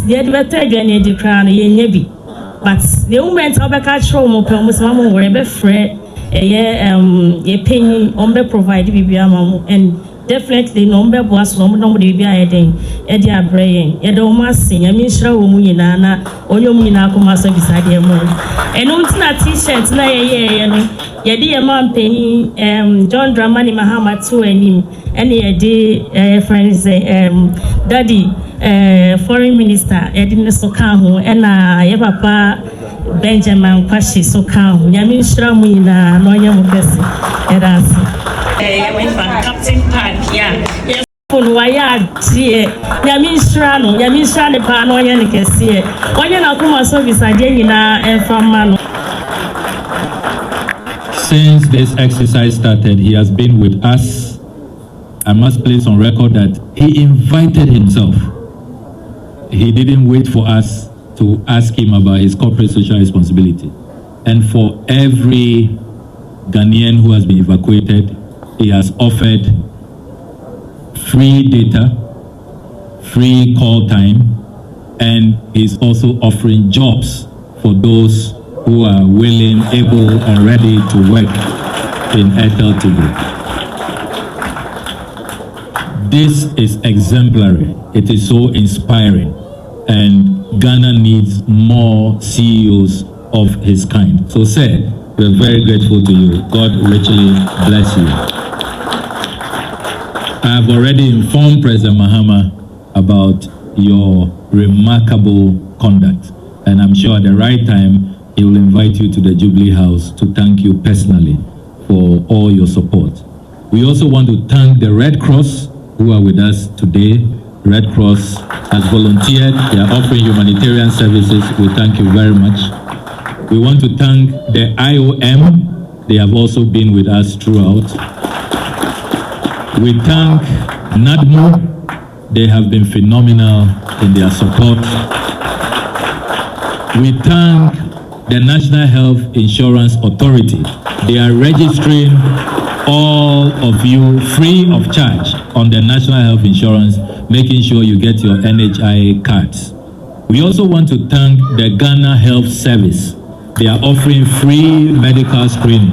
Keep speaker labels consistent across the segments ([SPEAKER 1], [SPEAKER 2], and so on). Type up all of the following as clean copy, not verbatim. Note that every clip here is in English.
[SPEAKER 1] the better journey the crown ye but the moment I catch home mama wherever friend ye paying provide bibiama and definitely number was no be adding Edia Brain, Edoma sing, I mean, show Munana, or your Minakuma service idea more. And on t-shirts, ye dear man penny, John Dramani Mahama to him, any day, friends, daddy, foreign minister, Edina Sokahu, and ye papa Benjamin Pashi Sokahu, Yamin Shramina, Noya Mubesi, Edasi. Captain Park, yeah. Waya dear, Yamisha, the Panoyan, you can see it. When you're not come service, I did and from Mano.
[SPEAKER 2] Since this exercise started, he has been with us. I must place on record that he invited himself. He didn't wait for us to ask him about his corporate social responsibility. And for every Ghanaian who has been evacuated, he has offered free data, free call time, and is also offering jobs for those who are willing, able, and ready to work in Airtel TV. This is exemplary. It is so inspiring, and Ghana needs more CEOs of his kind. So, sir, we're very grateful to you. God richly bless you. I have already informed President Mahama about your remarkable conduct, and I'm sure at the right time he will invite you to the Jubilee House to thank you personally for all your support. We also want to thank the Red Cross who are with us today. Red Cross has volunteered. They are offering humanitarian services. We thank you very much. We want to thank the IOM. They have also been with us throughout. We thank NADMO. They have been phenomenal in their support. We thank the National Health Insurance Authority. They are registering all of you free of charge on the National Health Insurance, making sure you get your NHI cards. We also want to thank the Ghana Health Service. They are offering free medical screening.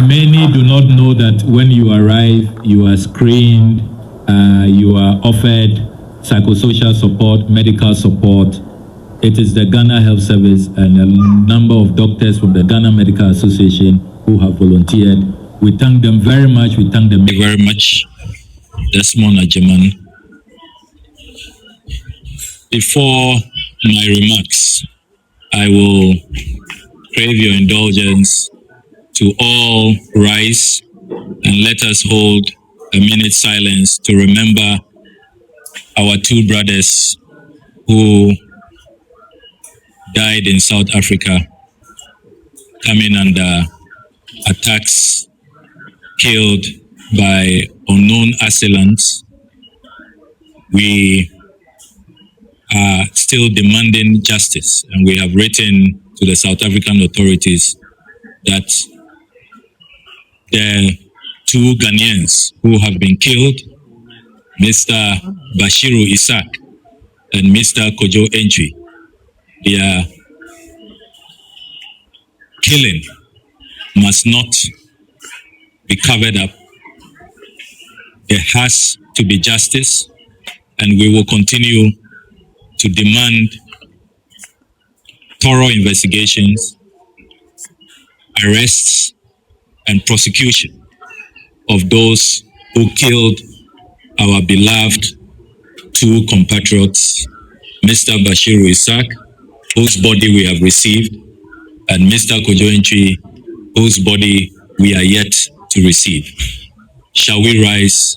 [SPEAKER 2] Many do not know that when you arrive, you are screened, you are offered psychosocial support, medical support. It is the Ghana Health Service and a number of doctors from the Ghana Medical Association who have volunteered. We thank them very much. We thank them very much. Desmond Ajeman. Before my remarks, I will crave your indulgence to all rise and let us hold a minute silence to remember our two brothers who died in South Africa, coming under attacks, killed by unknown assailants. We are still demanding justice, and we have written to the South African authorities that the two Ghanaians who have been killed, Mr. Bashiru Isaac and Mr. Kojo Antwi, their killing must not be covered up. There has to be justice, and we will continue to demand thorough investigations, arrests, and prosecution of those who killed our beloved two compatriots, Mr. Bashiru Isaac, whose body we have received, and Mr. Kojo Antwi, whose body we are yet to receive. Shall we rise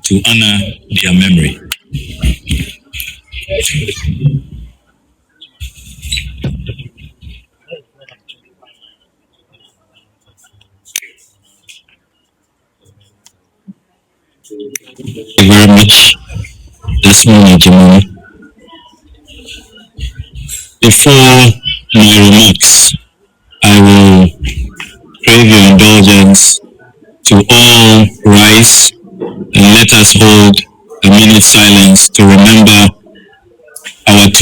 [SPEAKER 2] to honor their memory? Thank you very much, Desmond Ajeman. Before my remarks, I will crave your indulgence to all rise and let us hold a minute silence to remember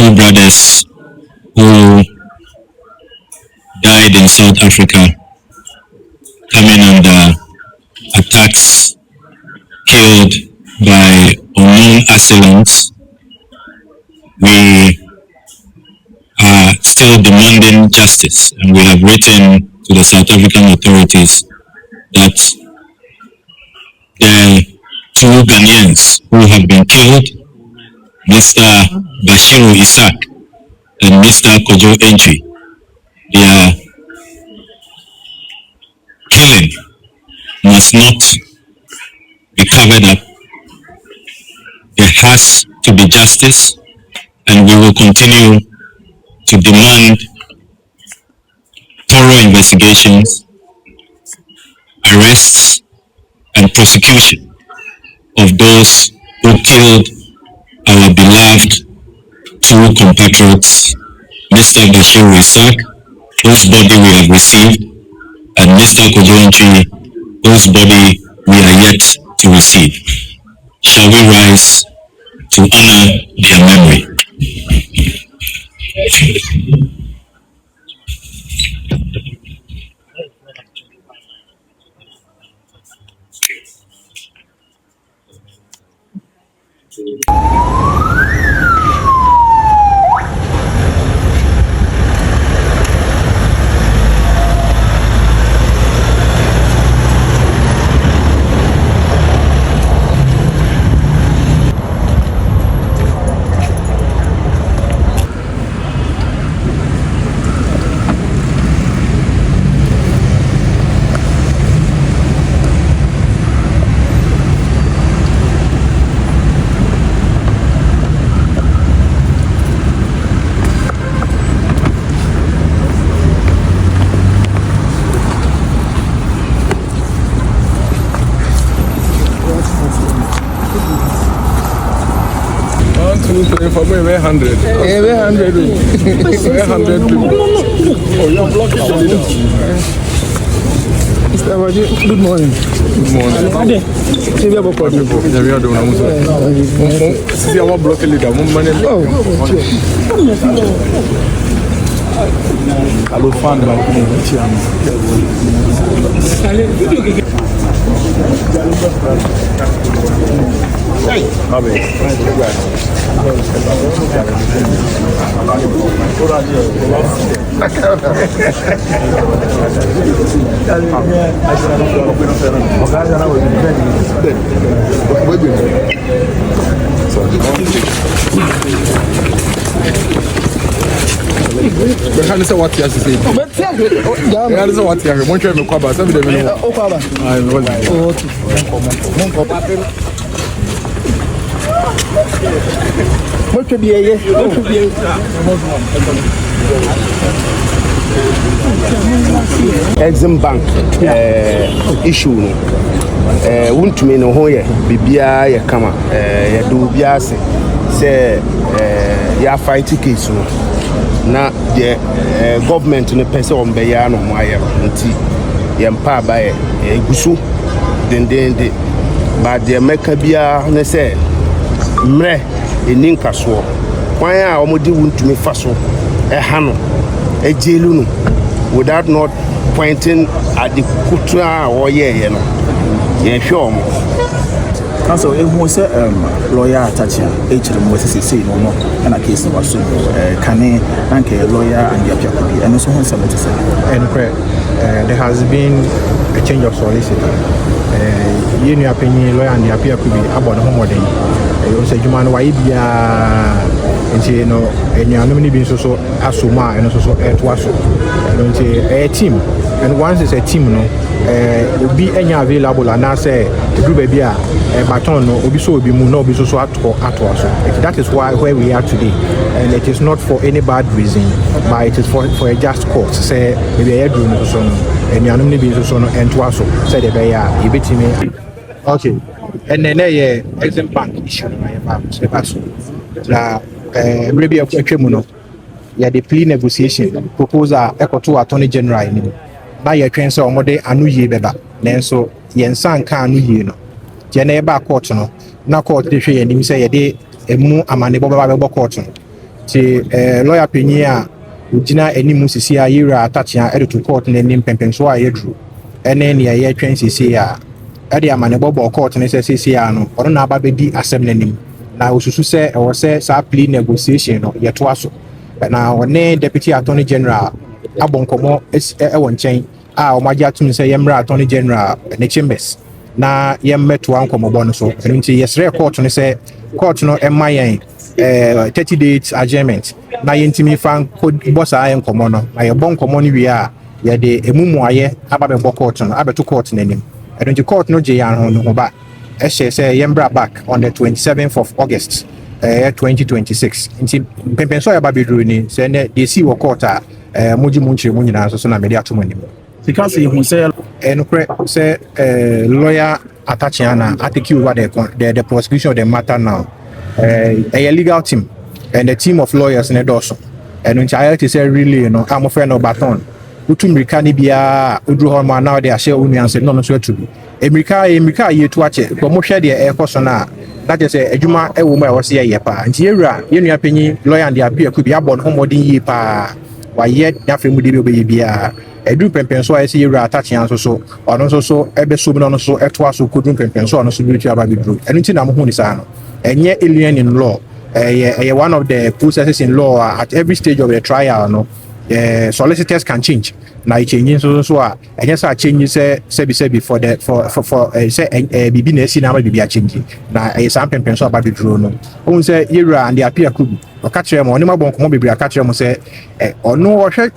[SPEAKER 2] two brothers who died in South Africa, coming under attacks, killed by unknown assailants. We are still demanding justice, and we have written to the South African authorities that the two Ghanaians who have been killed, Mr. Bashiru Isaac and Mr. Kojo Antwi, their killing must not be covered up. There has to be justice, and we will continue to demand thorough investigations, arrests, and prosecution of those who killed our beloved two compatriots, Mr. Bashiru Isaac, whose body we have received, and Mr. Kojo Antwi, whose body we are yet to receive. Shall we rise to honor their memory?
[SPEAKER 3] For me, 100. 100. 100 people. Oh, you're blocking the leader. Mr. Abaji, good morning. Good morning. See, we have a problem. We are doing see, I want block the leader. Oh, I will find my But say what you have to say. But say what you have. Won't you have a kwaba? Some of them know. Oh, kwaba. What could be a EXIM Bank issue. Wontumi no ho ye bibia ye kama ye do bia se ya fight case no na the government no pese on be ya no mo aye nti ye mpa ba ye egusu dendende ba de meka bia ne se mre eninka so kwan a omodi Wontumi fa so ha no ejelu no without not pointing at the kutra or ye no ye sure mo council e hu se lawyer attach HM Moses say no no na case was so kane anke lawyer and the appeal be and so 77 and there has been a change of solicitor you new opinion lawyer and the appeal could be about the home day you say you man why bia nti no enuanom ni bi nso so asoma eno so to aso nti a team and once it's a team no obi enya available and say the group bia baton no obi so obi mu no obi so ato aso. That is why where we are today, and it is not for any bad reason, but it is for a just cause. Say maybe I do no so no enuanom ni bi nso so no ento aso say the bia e betimi okay and then EXIM Bank issue my so la maybe a twemu no ya the plea negotiation proposal ekoto attorney general ni na ye twen se omode anu ye beba nenso ye nsan ka anu ye no je na e ba court no na court de hwe ye nim se ye de emu amane bo beba be court no
[SPEAKER 4] nti lawyer panyin a ugina enimu sisi a yira atachia edo to court na nim pempenso a yedru ene ne ye twen sisi a ede amane bobo court ne sisi a no ono na aba bedi asem nanim na osusu se o se sa plea negotiation no yeto aso na one deputy attorney general abonkomo e won chen a o magia tun se yemra attorney general ne chambers na yemmeto ankomobo no so nti yesre court no se court no emayen 30 days adjournment na yentimi fan boss ayen komo no na ye bon komo ni wi a ye de emumu aye aba be court no abeto court nanim nti court no je yan ho ba say yembra back on the 27th of August 2026 nti pempenso ya babedru ni say ne de si wo court a moji munchire mu nyina so na me de atomo nim
[SPEAKER 5] because he say
[SPEAKER 4] no say lawyer Atachiana take over the prosecution of the matter now a legal team and the team of lawyers in the dosso and nti say really I'm a friend of baton utumrika ni bia udru ho now they share union no so to be emrika ye to ache ko mo hwe de e koso na that is adwuma e wo ma e wo se ye pa nti ewura ye nua panyi lawyer and appear ku bia bon ho modin ye pa wa ye nyafe mu de bi obe bia edu pempenso a se ewura atachia so ono so ebe so bi no so eto aso kodun pempenso ono so bi tu aba bi dru enu nti na mo hu ni sa no enye alien in law one of the processes in law at every stage of the trial no solicitors can change na changing so I guess I change say for say bibi na esi na ma bibi a change na some pempenso about the drone no won say yera and the appear could o catch them on ma bon ko bibi a catch them say ono ohwe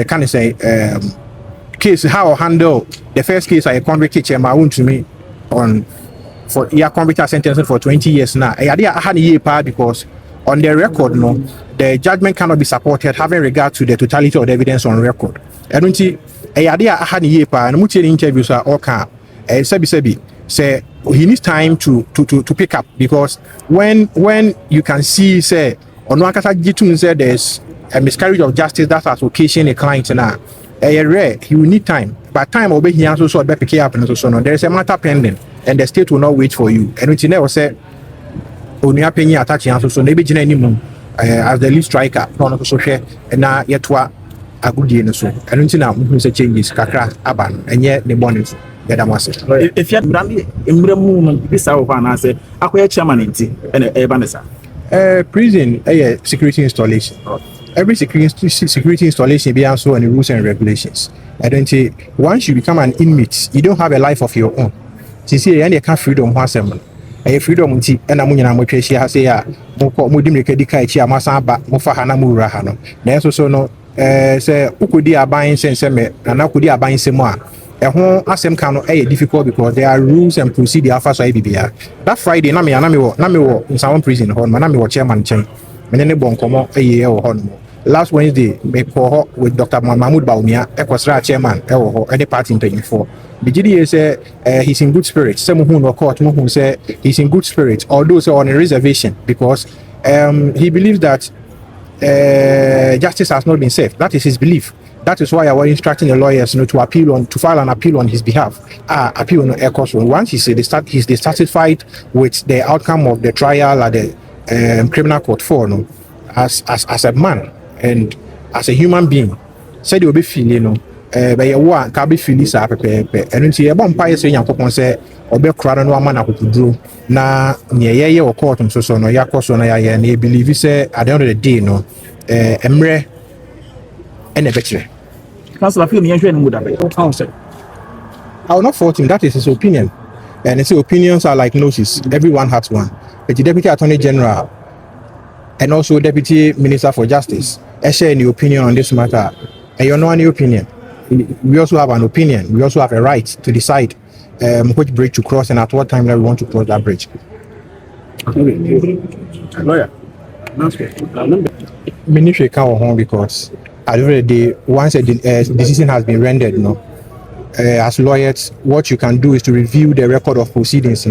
[SPEAKER 4] can I say case how handle the first case I convict chairman Wontumi on for convict sentence for 20 years now I had a year pa because on the record no the judgment cannot be supported having regard to the totality of the evidence on record. I don't see a idea I had a year pa and mutual interviews are all can sebi say he needs time to pick up because when you can see say on one case say there's a miscarriage of justice that has occasioned a client now rare he will need time but time obey he also so be pick up and so no there is a matter pending and the state will not wait for you and which never say onua penyi attaching so na be gina animu as the lead striker no so hwe na yetwa agudie no so eno nti na mu say changes kakra aba enye ne bonus yada mo ase
[SPEAKER 5] if you brand embramu no bisa wo fa na say akoya chairman nti e ba nesa
[SPEAKER 4] prison security installation every security installation be also on the rules and regulations I don't say once you become an inmate you don't have a life of your own see and you can freedom ho asem freedom nti na mo nyina mo twehia ha say ya mo di mreka di kai chi amasa aba mo fa ha na mo wura ha no na so no say ukodi aban sense me na ukodi aban semu a ho asem kan no difficult because there are rules and procedures for so bibia that Friday na me wo in some prison ho na me wo chairman chen me ne bonkomo wo ho no last Wednesday me ko with Dr. Mahmoud Baumia ekosra chairman wo ho any party in 24 the GDA say he's in good spirits. Some who no court, who say he's in good spirits, although say on a reservation because he believes that justice has not been served. That is his belief. That is why I was instructing the lawyers to file an appeal on his behalf. Appeal on air court. Once he's dissatisfied with the outcome of the trial at the criminal court for as a man and as a human being, said you'll be feeling but you want can be feeling sa pepe and nti e bon paye say Nyankopon say obekura no ama na kokuduro na ne ye wo court so no yakoso na ya na believe say at the end of the day no emre ene betre
[SPEAKER 5] council appeal me hwe no muda be council
[SPEAKER 4] I will not fault him. That is his opinion and his opinions are like noses. Everyone has one. But the Deputy Attorney General and also Deputy Minister for Justice share any opinion on this matter and you know any opinion. We also have an opinion. We also have a right to decide which bridge to cross and at what time that we want to cross that bridge.
[SPEAKER 5] Lawyer,
[SPEAKER 4] Ministry can't home because at the end of the day, once a decision has been rendered, as lawyers, what you can do is to review the record of proceedings,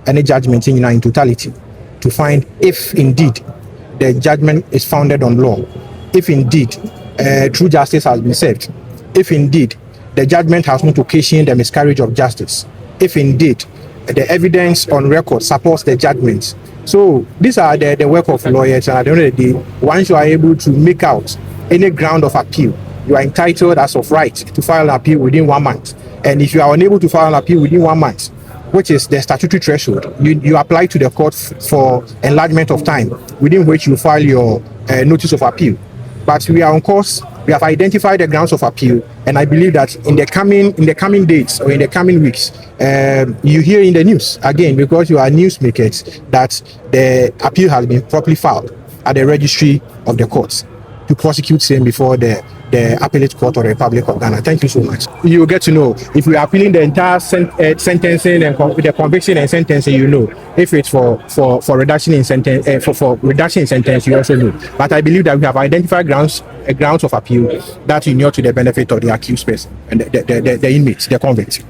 [SPEAKER 4] any judgment in totality, to find if indeed the judgment is founded on law, if indeed true justice has been served, if indeed the judgment has not occasioned the miscarriage of justice, if indeed the evidence on record supports the judgment. So these are the work of lawyers, and at the end of the day, once you are able to make out any ground of appeal, you are entitled as of right to file an appeal within 1 month. And if you are unable to file an appeal within 1 month, which is the statutory threshold, you apply to the court for enlargement of time within which you file your notice of appeal. But we are on course. We have identified the grounds of appeal, and I believe that in the coming days or in the coming weeks, you hear in the news again, because you are newsmakers, that the appeal has been properly filed at the registry of the courts to prosecute same before the appellate court of the Republic of Ghana. Thank you so much. You will get to know if we are appealing the entire sentencing and the conviction and sentencing. You know, if it's for reduction in sentence, for reduction in sentence, you also know. But I believe that we have identified grounds of appeal that inure to the benefit of the accused person and the inmate, the convict.